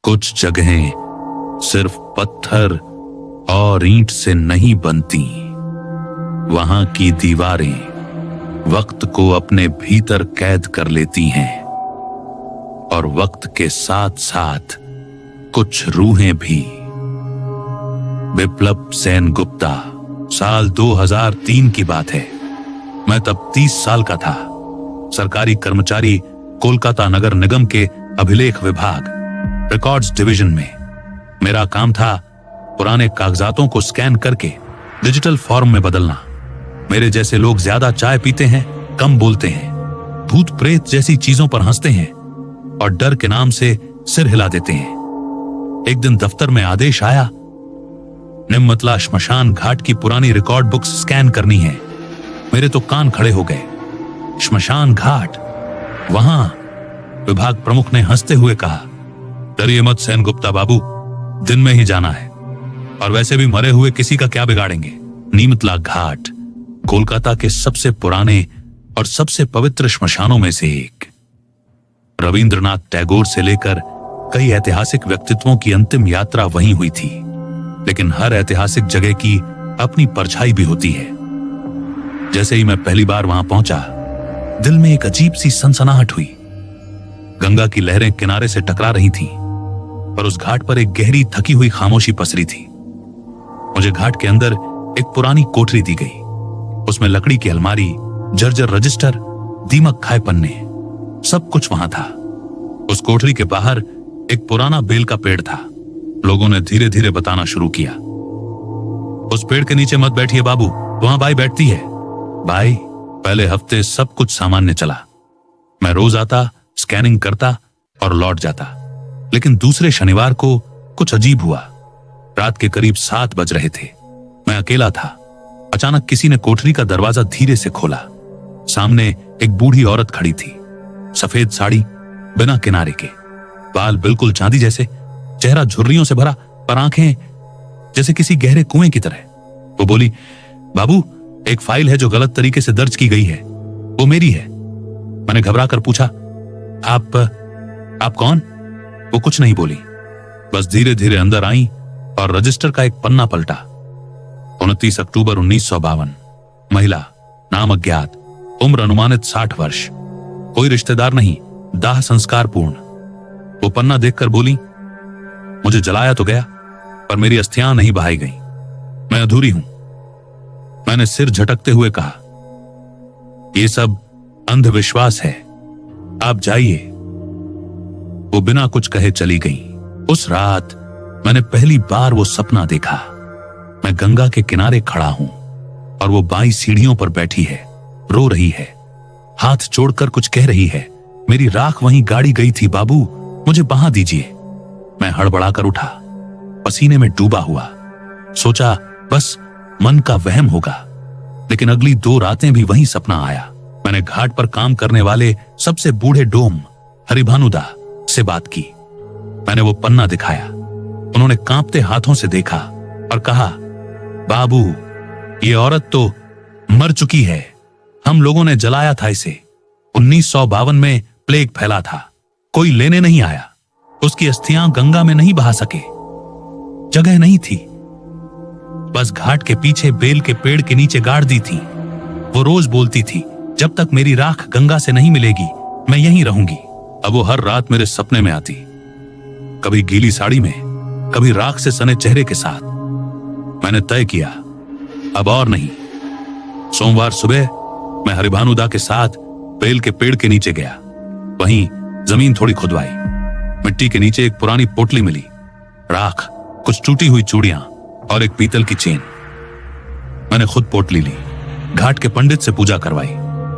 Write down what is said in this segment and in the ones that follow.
कुछ जगहें सिर्फ पत्थर और ईंट से नहीं बनती। वहां की दीवारें वक्त को अपने भीतर कैद कर लेती हैं और वक्त के साथ साथ कुछ रूहें भी। बिप्लब सेन गुप्ता, साल 2003 की बात है। मैं तब 30 साल का था। सरकारी कर्मचारी, कोलकाता नगर निगम के अभिलेख विभाग, रिकॉर्ड्स डिवीजन में। मेरा काम था पुराने कागजातों को स्कैन करके डिजिटल फॉर्म में बदलना। मेरे जैसे लोग ज्यादा चाय पीते हैं, कम बोलते हैं, भूत प्रेत जैसी चीजों पर हंसते हैं और डर के नाम से सिर हिला देते हैं। एक दिन दफ्तर में आदेश आया, निम्मतला श्मशान घाट की पुरानी रिकॉर्ड बुक्स स्कैन करनी है। मेरे तो कान खड़े हो गए। श्मशान घाट, वहां विभाग प्रमुख ने हंसते हुए कहा, डरिए मत सेन गुप्ता बाबू, दिन में ही जाना है और वैसे भी मरे हुए किसी का क्या बिगाड़ेंगे। निम्मतला घाट कोलकाता के सबसे पुराने और सबसे पवित्र श्मशानों में से एक। रविंद्रनाथ टैगोर से लेकर कई ऐतिहासिक व्यक्तित्वों की अंतिम यात्रा वहीं हुई थी। लेकिन हर ऐतिहासिक जगह की अपनी परछाई भी होती है। जैसे ही मैं पहली बार वहां पहुंचा, दिल में एक अजीब सी सनसनाहट हुई। गंगा की लहरें किनारे से टकरा रही थीं, पर उस घाट पर एक गहरी थकी हुई खामोशी पसरी थी। मुझे घाट के अंदर एक पुरानी कोठरी दी गई। उसमें लकड़ी की अलमारी, जर्जर रजिस्टर, दीमक खाए पन्ने, सब कुछ वहां था। उस कोठरी के बाहर एक पुराना बेल का पेड़ था। लोगों ने धीरे धीरे बताना शुरू किया, उस पेड़ के नीचे मत बैठिए बाबू, वहां बाई बैठती है। बाई, पहले हफ्ते सब कुछ सामान्य चला। मैं रोज आता, स्कैनिंग करता और लौट जाता। लेकिन दूसरे शनिवार को कुछ अजीब हुआ। रात के करीब 7 बज रहे थे। मैं अकेला था। अचानक किसी ने कोठरी का दरवाजा धीरे से खोला। सामने एक बूढ़ी औरत खड़ी थी, सफेद साड़ी, बिना किनारे के, बाल बिल्कुल चांदी जैसे, चेहरा झुर्रियों से भरा, पर आंखें जैसे किसी गहरे कुएं की तरह। वो बोली, बाबू, एक फाइल है जो गलत तरीके से दर्ज की गई है, वो मेरी है। मैंने घबरा कर पूछा, आप कौन? वो कुछ नहीं बोली, बस धीरे धीरे अंदर आई और रजिस्टर का एक पन्ना पलटा। 29 अक्टूबर 1952, महिला, नाम अज्ञात, उम्र अनुमानित 60 वर्ष, कोई रिश्तेदार नहीं, दाह संस्कार पूर्ण। वो पन्ना देखकर बोली, मुझे जलाया तो गया, पर मेरी अस्थियां नहीं बहाई गई। मैं अधूरी हूं। मैंने सिर झटकते हुए कहा, ये सब अंधविश्वास है, आप जाइए। वो बिना कुछ कहे चली गई। उस रात मैंने पहली बार वो सपना देखा। मैं गंगा के किनारे खड़ा हूं और वो बाई सीढ़ियों पर बैठी है, रो रही है, हाथ जोड़कर कुछ कह रही है। मेरी राख वहीं गाड़ी गई थी बाबू, मुझे बहा दीजिए। मैं हड़बड़ाकर उठा, पसीने में डूबा हुआ। सोचा बस मन का वहम होगा। लेकिन अगली 2 रातें भी वही सपना आया। मैंने घाट पर काम करने वाले सबसे बूढ़े डोम हरिभानुदा से बात की। मैंने वो पन्ना दिखाया। उन्होंने कांपते हाथों से देखा और कहा, बाबू, ये औरत तो मर चुकी है। हम लोगों ने जलाया था इसे। 1952 में प्लेग फैला था, कोई लेने नहीं आया। उसकी अस्थियां गंगा में नहीं बहा सके, जगह नहीं थी। बस घाट के पीछे बेल के पेड़ के नीचे गाड़ दी थी। वो रोज बोलती थी, जब तक मेरी राख गंगा से नहीं मिलेगी मैं यहीं रहूंगी। अब वो हर रात मेरे सपने में आती, कभी गीली साड़ी में, कभी राख से सने चेहरे के साथ। मैंने तय किया, अब और नहीं। सोमवार सुबह मैं हरिभानुदा के साथ बेल के पेड़ के नीचे गया। वहीं जमीन थोड़ी खुदवाई। मिट्टी के नीचे एक पुरानी पोटली मिली, राख, कुछ टूटी हुई चूड़ियां और एक पीतल की चेन। मैंने खुद पोटली ली, घाट के पंडित से पूजा करवाई,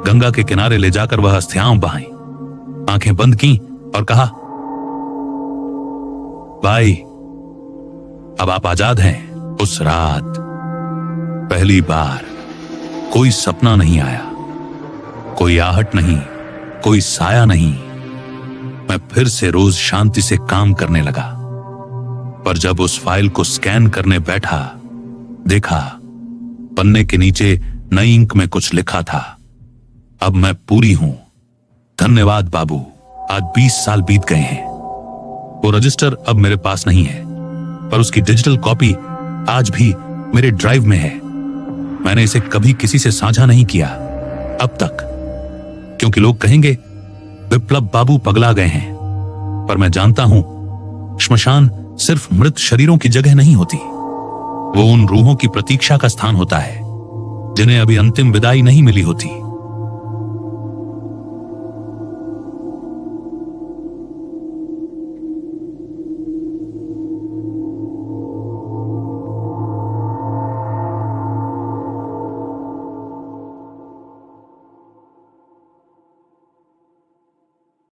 गंगा के किनारे ले जाकर वह अस्थियां बहाई, आंखें बंद की और कहा, भाई, अब आप आजाद हैं। उस रात पहली बार कोई सपना नहीं आया, कोई आहट नहीं, कोई साया नहीं। मैं फिर से रोज शांति से काम करने लगा। पर जब उस फाइल को स्कैन करने बैठा, देखा पन्ने के नीचे नई इंक में कुछ लिखा था, अब मैं पूरी हूं। धन्यवाद बाबू, आज 20 साल बीत गए हैं। वो रजिस्टर अब मेरे पास नहीं है, पर उसकी डिजिटल कॉपी आज भी मेरे ड्राइव में है। मैंने इसे कभी किसी से साझा नहीं किया अब तक, क्योंकि लोग कहेंगे विप्लव बाबू पगला गए हैं। पर मैं जानता हूं, श्मशान सिर्फ मृत शरीरों की जगह नहीं होती, वो उन रूहों की प्रतीक्षा का स्थान होता है जिन्हें अभी अंतिम विदाई नहीं मिली होती।